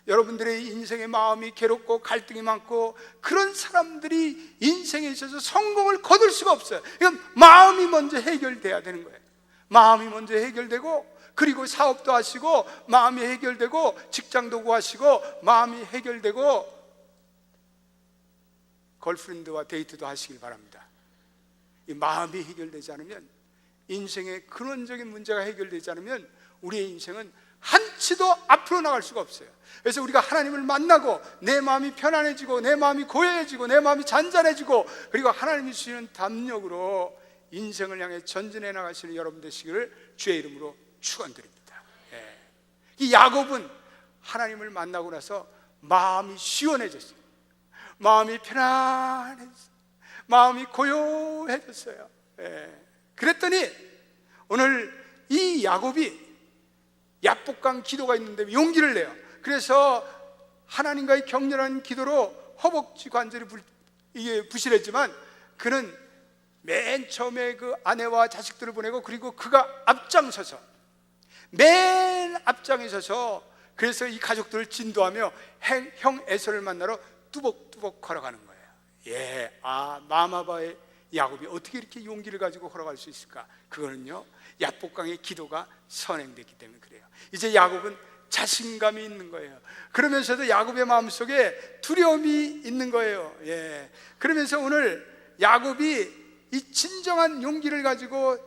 여러분들의 인생의 마음이 괴롭고 갈등이 많고 그런 사람들이 인생에 있어서 성공을 거둘 수가 없어요. 이건 마음이 먼저 해결돼야 되는 거예요. 마음이 먼저 해결되고, 그리고 사업도 하시고 마음이 해결되고, 직장도 구하시고 마음이 해결되고, 걸프렌드와 데이트도 하시길 바랍니다. 이 마음이 해결되지 않으면, 인생의 근원적인 문제가 해결되지 않으면 우리의 인생은 한치도 앞으로 나갈 수가 없어요. 그래서 우리가 하나님을 만나고 내 마음이 편안해지고 내 마음이 고요해지고 내 마음이 잔잔해지고, 그리고 하나님이 주시는 담력으로 인생을 향해 전진해 나가시는 여러분 되시기를 주의 이름으로 축원드립니다. 이 야곱은 하나님을 만나고 나서 마음이 시원해졌어요. 마음이 편안해졌어요. 마음이 고요해졌어요. 그랬더니 오늘 이 야곱이 야복강 기도가 있는데 용기를 내요. 그래서 하나님과의 격렬한 기도로 허벅지 관절이 부실했지만 그는 맨 처음에 그 아내와 자식들을 보내고, 그리고 그가 앞장서서, 맨 앞장에 서서, 그래서 이 가족들을 진도하며 형 에서를 만나러 뚜벅뚜벅 걸어가는 거예요. 마마바의 야곱이 어떻게 이렇게 용기를 가지고 걸어갈 수 있을까? 그거는요, 야복강의 기도가 선행됐기 때문에 그래요. 이제 야곱은 자신감이 있는 거예요. 그러면서도 야곱의 마음속에 두려움이 있는 거예요. 그러면서 오늘 야곱이 이 진정한 용기를 가지고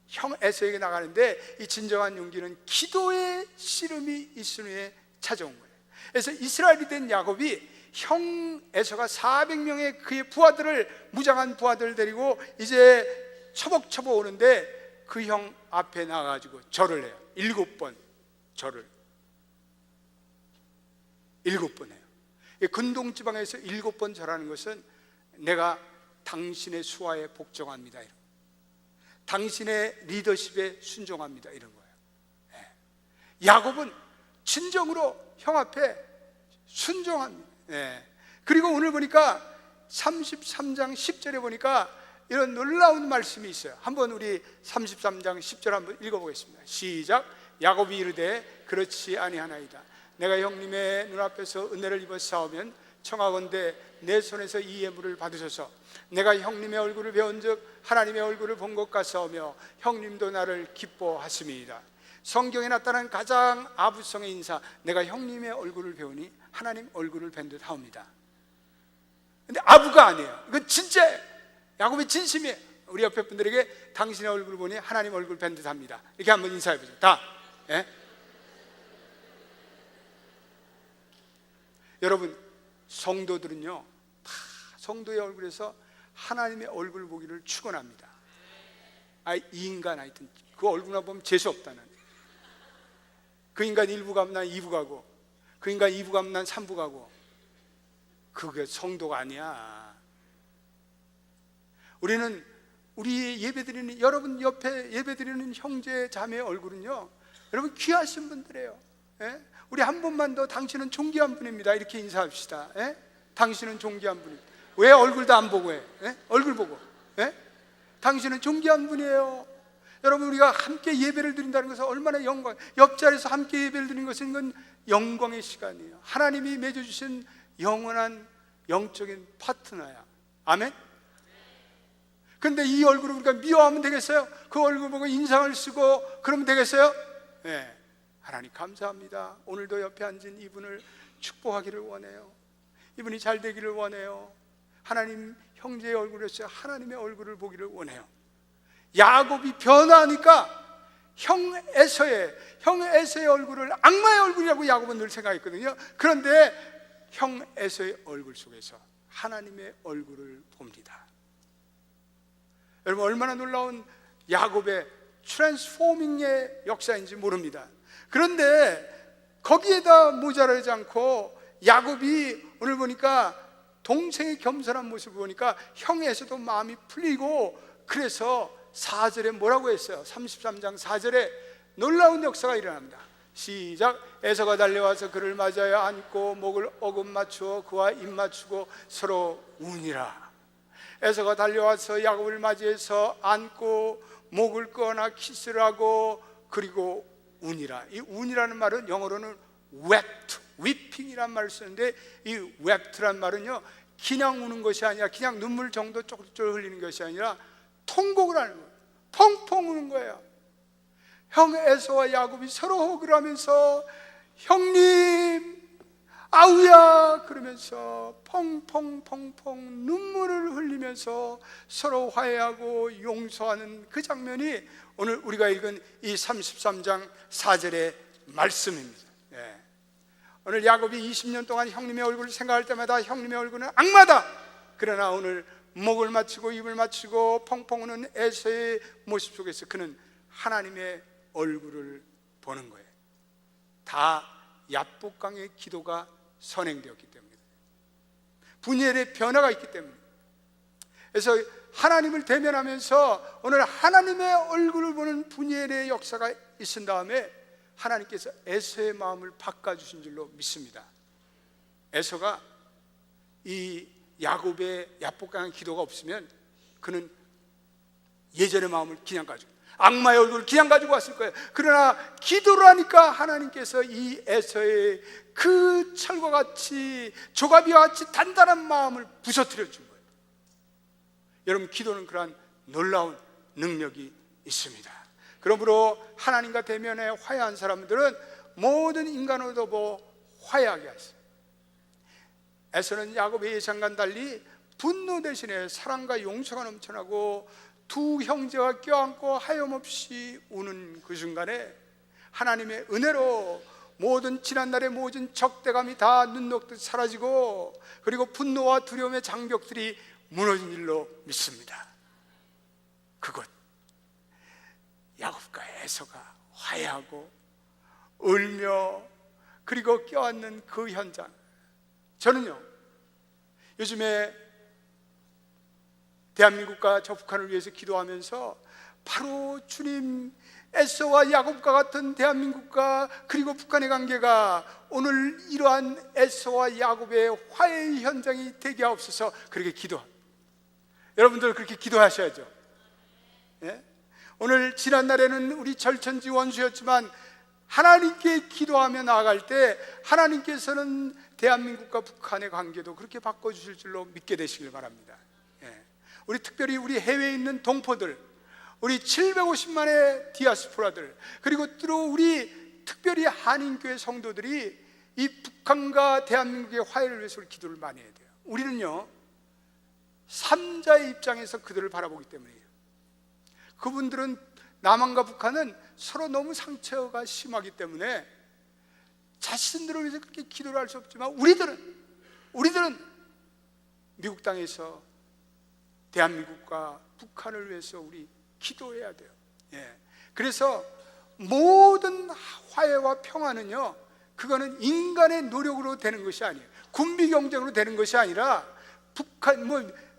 형 에서에게 나가는데, 이 진정한 용기는 기도의 씨름이 있은 후에 찾아온 거예요. 그래서 이스라엘이 된 야곱이 형 에서가 400명의 그의 부하들을, 무장한 부하들을 데리고 이제 처벅처벅 오는데 그 형 앞에 나가가지고 절을 해요. 7번 절을 7번 해요. 근동지방에서 7번 절하는 것은 내가 당신의 수하에 복종합니다, 이런, 당신의 리더십에 순종합니다, 이런 거예요. 야곱은 진정으로 형 앞에 순종합니다. 그리고 오늘 보니까 33장 10절에 보니까 이런 놀라운 말씀이 있어요. 한번 우리 33장 10절 한번 읽어보겠습니다. 시작. 야곱이 이르되 그렇지 아니하나이다. 내가 형님의 눈앞에서 은혜를 입어 싸우면 청하건대 내 손에서 이 예물을 받으소서. 내가 형님의 얼굴을 배운즉 하나님의 얼굴을 본 것 같사오며 형님도 나를 기뻐하심이니이다. 성경에 나타난 가장 아부성의 인사, 내가 형님의 얼굴을 배우니 하나님 얼굴을 뵌 듯 하옵니다. 근데 아부가 아니에요. 이건 진짜 야곱의 진심이에요. 우리 옆에 분들에게 당신의 얼굴을 보니 하나님 얼굴 뵌 듯 합니다, 이렇게 한번 인사해보죠. 다. 여러분, 성도들은요, 다 성도의 얼굴에서 하나님의 얼굴 보기를 축원합니다. 이 인간 하여튼 그 얼굴만 보면 재수 없다는, 그 인간 1부 가면 난 2부 가고, 그 인간 2부 가면 난 3부 가고, 그게 성도가 아니야. 우리는 우리 예배드리는, 여러분 옆에 예배드리는 형제 자매의 얼굴은요, 여러분 귀하신 분들이에요. 예? 우리 한 번만 더 당신은 존귀한 분입니다 이렇게 인사합시다. 예? 당신은 존귀한 분입니다. 왜 얼굴도 안 보고 해? 예? 얼굴 보고. 예? 당신은 존귀한 분이에요. 여러분, 우리가 함께 예배를 드린다는 것은 얼마나 영광, 옆자리에서 함께 예배를 드리는 것은 이건 영광의 시간이에요. 하나님이 맺어주신 영원한 영적인 파트너야. 아멘? 그런데 이 얼굴을 우리가 미워하면 되겠어요? 그 얼굴 보고 인상을 쓰고 그러면 되겠어요? 네. 하나님 감사합니다. 오늘도 옆에 앉은 이분을 축복하기를 원해요. 이분이 잘 되기를 원해요. 하나님 형제의 얼굴에서 하나님의 얼굴을 보기를 원해요. 야곱이 변화하니까 형 에서의 얼굴을 악마의 얼굴이라고 야곱은 늘 생각했거든요. 그런데 형 에서의 얼굴 속에서 하나님의 얼굴을 봅니다. 여러분, 얼마나 놀라운 야곱의 트랜스포밍의 역사인지 모릅니다. 그런데 거기에다 모자라지 않고 야곱이 오늘 보니까 동생의 겸손한 모습을 보니까 형에서도 마음이 풀리고, 그래서 4절에 뭐라고 했어요? 33장 4절에 놀라운 역사가 일어납니다. 시작. 에서가 달려와서 그를 맞아야 안고 목을 어금 맞추어 그와 입 맞추고 서로 우니라. 에서가 달려와서 야곱을 맞이해서 안고 목을 꺼나 키스를 하고 그리고 우니라. 이 우니라는 말은 영어로는 wept, weeping이란 말을 쓰는데, 이 wept란 말은요 그냥 우는 것이 아니라, 그냥 눈물 정도 쪽쪽 흘리는 것이 아니라 통곡을 하는 거예요. 펑펑 우는 거예요. 형 에서와 야곱이 서로 호흡을 하면서 형님 아우야 그러면서 펑펑펑펑 눈물을 흘리면서 서로 화해하고 용서하는 그 장면이 오늘 우리가 읽은 이 33장 4절의 말씀입니다. 예. 오늘 야곱이 20년 동안 형님의 얼굴을 생각할 때마다 형님의 얼굴은 악마다. 그러나 오늘 목을 맞추고 입을 맞추고 펑펑 우는 에서의 모습 속에서 그는 하나님의 얼굴을 보는 거예요. 다 야복강의 기도가 선행되었기 때문입니다. 분열의 변화가 있기 때문입니다. 그래서 하나님을 대면하면서 오늘 하나님의 얼굴을 보는 분열의 역사가 있은 다음에 하나님께서 에서의 마음을 바꿔주신 줄로 믿습니다. 에서가 이 야곱의 야복강의 기도가 없으면 그는 예전의 마음을 그냥 가지고, 악마의 얼굴을 그냥 가지고 왔을 거예요. 그러나 기도를 하니까 하나님께서 이 에서의 그 철과 같이 조가비와 같이 단단한 마음을 부서뜨려 준 거예요. 여러분, 기도는 그러한 놀라운 능력이 있습니다. 그러므로 하나님과 대면에 화해한 사람들은 모든 인간으로도 화해하게 하셨어요. 에서는 야곱의 예상과는 달리 분노 대신에 사랑과 용서가 넘쳐나고 두 형제가 껴안고 하염없이 우는 그 순간에 하나님의 은혜로 모든 지난날의 모든 적대감이 다 눈 녹듯 사라지고, 그리고 분노와 두려움의 장벽들이 무너진 일로 믿습니다. 그것, 야곱과 에서가 화해하고 울며 그리고 껴안는 그 현장, 저는요 요즘에 대한민국과 저 북한을 위해서 기도하면서 바로 주님, 에서와 야곱과 같은 대한민국과 그리고 북한의 관계가 오늘 이러한 에서와 야곱의 화해의 현장이 되게 하옵소서, 그렇게 기도합니다. 여러분들 그렇게 기도하셔야죠. 예? 오늘 지난날에는 우리 절천지 원수였지만 하나님께 기도하며 나아갈 때 하나님께서는 대한민국과 북한의 관계도 그렇게 바꿔주실 줄로 믿게 되시길 바랍니다. 예. 우리 특별히 우리 해외에 있는 동포들, 우리 750만의 디아스포라들, 그리고 또 우리 특별히 한인교회 성도들이 이 북한과 대한민국의 화해를 위해서 기도를 많이 해야 돼요. 우리는요 3자의 입장에서 그들을 바라보기 때문이에요. 그분들은, 남한과 북한은 서로 너무 상처가 심하기 때문에 자신들을 위해서 그렇게 기도를 할 수 없지만 우리들은 미국 땅에서 대한민국과 북한을 위해서 우리 기도해야 돼요. 예. 그래서 모든 화해와 평화는요, 그거는 인간의 노력으로 되는 것이 아니에요. 군비 경쟁으로 되는 것이 아니라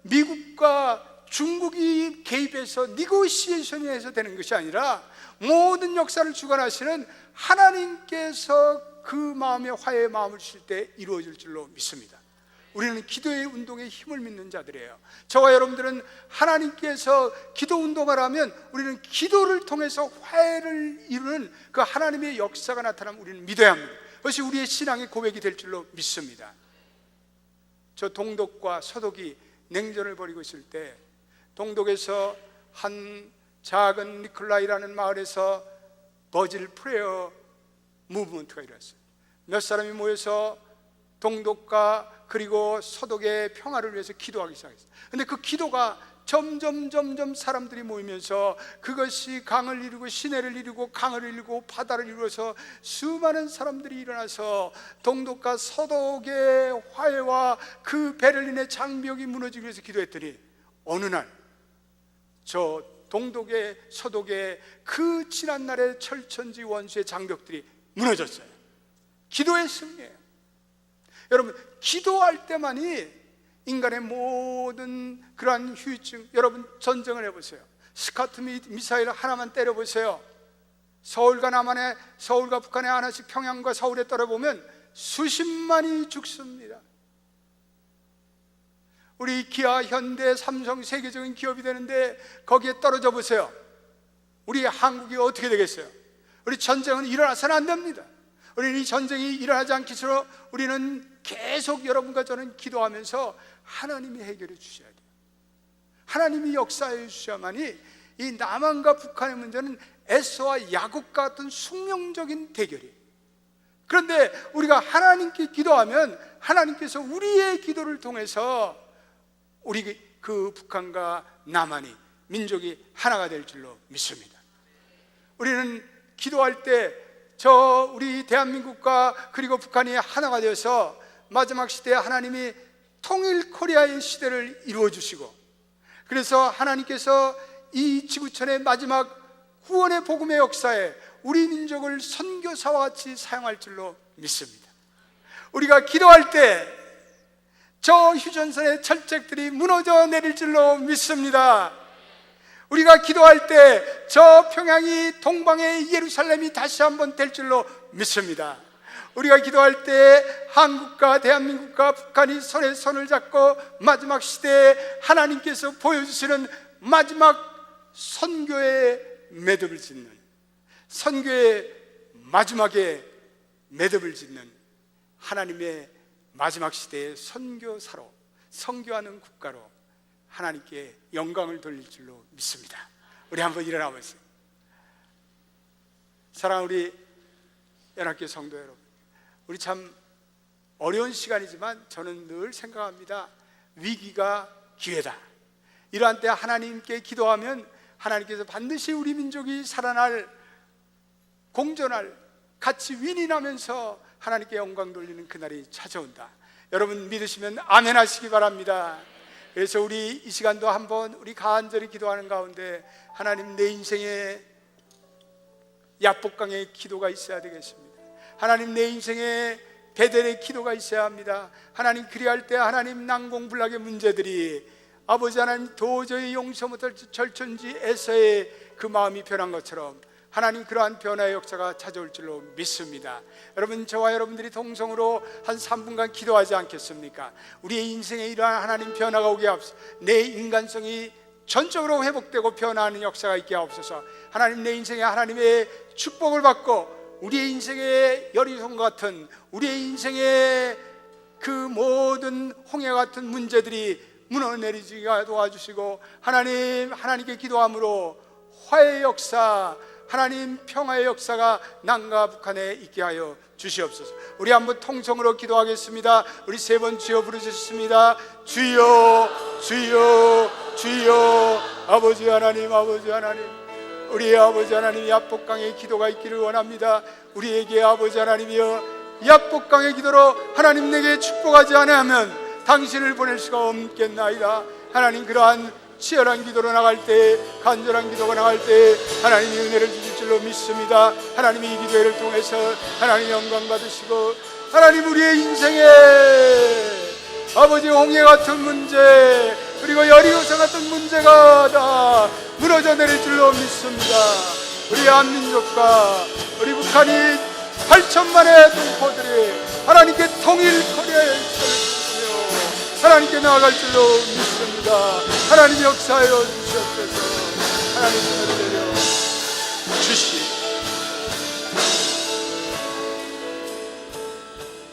미국과 중국이 개입해서 니고시에이션에서 되는 것이 아니라 모든 역사를 주관하시는 하나님께서 그 마음에 화해의 마음을 주실 때 이루어질 줄로 믿습니다. 우리는 기도의 운동에 힘을 믿는 자들이에요. 저와 여러분들은 하나님께서 기도 운동을 하면 우리는 기도를 통해서 화해를 이루는 그 하나님의 역사가 나타나면 우리는 믿어야 합니다. 그것이 우리의 신앙의 고백이 될 줄로 믿습니다. 저 동독과 서독이 냉전을 벌이고 있을 때 동독에서 한 작은 니콜라이라는 마을에서 버질 프레어 무브먼트가 일어났어요. 몇 사람이 모여서 동독과 그리고 서독의 평화를 위해서 기도하기 시작했어요. 근데 그 기도가 점점 사람들이 모이면서 그것이 강을 이루고 시내를 이루고 강을 이루고 바다를 이루어서 수많은 사람들이 일어나서 동독과 서독의 화해와 그 베를린의 장벽이 무너지기 위해서 기도했더니 어느 날 저 동독의 서독의 그 지난날의 철천지 원수의 장벽들이 무너졌어요. 기도의 승리예요. 여러분, 기도할 때만이 인간의 모든 그러한 후유증, 여러분 전쟁을 해보세요. 스카트 미사일 하나만 때려보세요. 서울과 남한에, 서울과 북한에 하나씩 평양과 서울에 떨어보면 수십만이 죽습니다. 우리 기아, 현대, 삼성 세계적인 기업이 되는데 거기에 떨어져 보세요. 우리 한국이 어떻게 되겠어요? 우리 전쟁은 일어나서는 안 됩니다. 우리는 이 전쟁이 일어나지 않기로 우리는 계속 여러분과 저는 기도하면서 하나님이 해결해 주셔야 돼요. 하나님이 역사해 주셔야만이 이 남한과 북한의 문제는 에서와 야곱과 같은 숙명적인 대결이에요. 그런데 우리가 하나님께 기도하면 하나님께서 우리의 기도를 통해서 우리 그 북한과 남한이 민족이 하나가 될 줄로 믿습니다. 우리는 기도할 때 저 우리 대한민국과 그리고 북한이 하나가 되어서 마지막 시대에 하나님이 통일 코리아의 시대를 이루어 주시고, 그래서 하나님께서 이 지구촌의 마지막 구원의 복음의 역사에 우리 민족을 선교사와 같이 사용할 줄로 믿습니다. 우리가 기도할 때 저 휴전선의 철책들이 무너져 내릴 줄로 믿습니다. 우리가 기도할 때 저 평양이 동방의 예루살렘이 다시 한번 될 줄로 믿습니다. 우리가 기도할 때 한국과 대한민국과 북한이 손에 손을 잡고 마지막 시대에 하나님께서 보여주시는 마지막 선교의 매듭을 짓는, 선교의 마지막에 매듭을 짓는 하나님의 마지막 시대의 선교사로, 선교하는 국가로 하나님께 영광을 돌릴 줄로 믿습니다. 우리 한번 일어나 보세요. 사랑하는 우리 연합교회 성도 여러분, 우리 참 어려운 시간이지만 저는 늘 생각합니다. 위기가 기회다. 이러한 때 하나님께 기도하면 하나님께서 반드시 우리 민족이 살아날, 공존할, 같이 윈윈하면서 하나님께 영광 돌리는 그날이 찾아온다. 여러분 믿으시면 아멘 하시기 바랍니다. 그래서 우리 이 시간도 한번 우리 간절히 기도하는 가운데 하나님, 내 인생에 야복강의 기도가 있어야 되겠습니다. 하나님, 내 인생에 베델의 기도가 있어야 합니다. 하나님, 그리할 때 하나님 난공불락의 문제들이 아버지 하나님 도저히 용서 못할 절천지 에서의 그 마음이 변한 것처럼 하나님 그러한 변화의 역사가 찾아올 줄로 믿습니다. 여러분, 저와 여러분들이 동성으로 한 3분간 기도하지 않겠습니까? 우리의 인생에 이러한 하나님 변화가 오게 하옵소서. 내 인간성이 전적으로 회복되고 변화하는 역사가 있게 하옵소서. 하나님, 내 인생에 하나님의 축복을 받고 우리의 인생의 여리송과 같은, 우리의 인생의 그 모든 홍해 같은 문제들이 무너내리지가 도와주시고, 하나님, 하나님께 기도함으로 화해의 역사, 하나님 평화의 역사가 남과 북한에 있게 하여 주시옵소서. 우리 한번 통성으로 기도하겠습니다. 우리 세 번 주여 부르셨습니다. 주여, 주여, 주여. 아버지 하나님, 아버지 하나님, 우리 아버지 하나님, 야복강의 기도가 있기를 원합니다. 우리에게 아버지 하나님이여, 야복강의 기도로 하나님 내게 축복하지 않으면 당신을 보낼 수가 없겠나이다. 하나님, 그러한 치열한 기도로 나갈 때, 간절한 기도가 나갈 때 하나님이 은혜를 주실 줄로 믿습니다. 하나님이 이 기도회를 통해서 하나님 영광 받으시고, 하나님 우리의 인생에 아버지 홍해 같은 문제, 그리고 여리고성 같은 문제가 다 무너져 내릴 줄로 믿습니다. 우리 한민족과 우리 북한이 8천만의 동포들이 하나님께 통일코리아의 시간을 하나님께 나아갈 줄로 믿습니다. 하나님 역사하여 주시옵소서. 하나님 은혜를 내려 주시옵소서.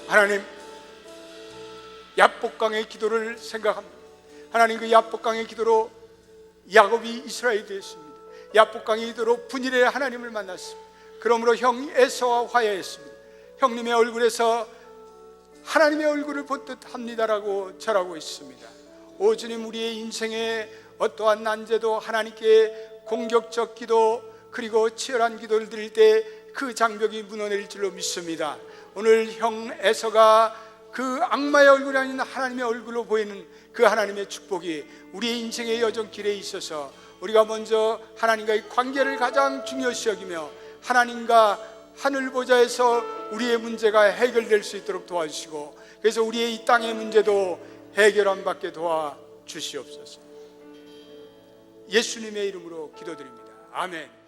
하나님, 야복강의 기도를 생각합니다. 하나님, 그 야복강의 기도로 야곱이 이스라엘이 되었습니다. 야복강의 기도로 분일의 하나님을 만났습니다. 그러므로 형 에서와 화해했습니다. 형님의 얼굴에서 하나님의 얼굴을 본 듯 합니다라고 절하고 있습니다. 오 주님, 우리의 인생에 어떠한 난제도 하나님께 공격적 기도 그리고 치열한 기도를 드릴 때 그 장벽이 무너낼 줄로 믿습니다. 오늘 형 에서가 그 악마의 얼굴이 아닌 하나님의 얼굴로 보이는 그 하나님의 축복이 우리의 인생의 여정길에 있어서 우리가 먼저 하나님과의 관계를 가장 중요시 여기며 하나님과 하늘 보좌에서 우리의 문제가 해결될 수 있도록 도와주시고, 그래서 우리의 이 땅의 문제도 해결함 받게 도와주시옵소서. 예수님의 이름으로 기도드립니다. 아멘.